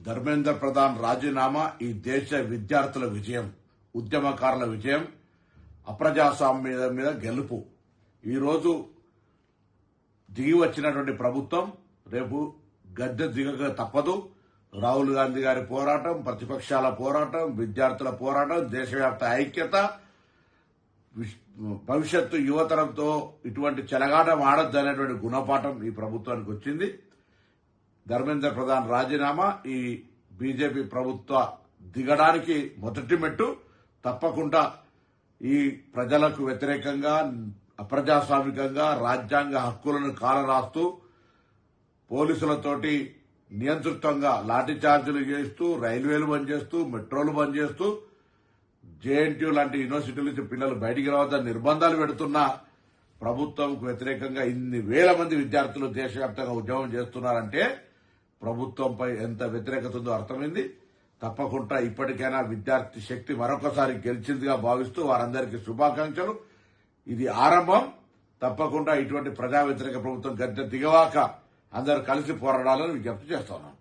ధర్మేంద్ర ప్రధాన్ రాజీనామా ఈ దేశ విద్యార్థుల విజయం, ఉద్యమకారుల విజయం, అప్రజాస్వామ్యం మీద గెలుపు. ఈరోజు దిగి వచ్చినటువంటి ప్రభుత్వం రేపు గద్దె దిగక తప్పదు. రాహుల్ గాంధీ గారి పోరాటం, ప్రతిపక్షాల పోరాటం, విద్యార్థుల పోరాటం, దేశవ్యాప్త ఐక్యత, భవిష్యత్తు యువతరంతో ఇటువంటి చెలగాటం ఆడొద్దు అనేటువంటి గుణపాఠం ఈ ప్రభుత్వానికి వచ్చింది. ధర్మేంద్ర ప్రధాన్ రాజీనామా ఈ బీజేపీ ప్రభుత్వ దిగడానికి మొదటి మెట్టు. తప్పకుండా ఈ ప్రజలకు వ్యతిరేకంగా, అప్రజాస్వామికంగా రాజ్యాంగ హక్కులను కాలరాస్తూ పోలీసులతోటి నియంతృత్వంగా లాఠీ చార్జీలు చేస్తూ, రైల్వేలు బంద్ చేస్తూ, మెట్రోలు బంద్ చేస్తూ, జేఎన్టీయూ లాంటి యూనివర్సిటీల నుంచి పిల్లలు బయటికి రావద్దని నిర్బంధాలు పెడుతున్న ప్రభుత్వంకు వ్యతిరేకంగా ఇన్ని వేల మంది విద్యార్థులు దేశవ్యాప్తంగా ఉద్యమం చేస్తున్నారంటే ప్రభుత్వంపై ఎంత వ్యతిరేకత ఉందో అర్థమైంది. తప్పకుండా ఇప్పటికైనా విద్యార్థి శక్తి మరొకసారి గెలిచిందిగా భావిస్తూ వారందరికీ శుభాకాంక్షలు. ఇది ఆరంభం. తప్పకుండా ఇటువంటి ప్రజా వ్యతిరేక ప్రభుత్వం గద్దె దిగవాక అందరూ కలిసి పోరాడాలని విజ్ఞప్తి చేస్తున్నాను.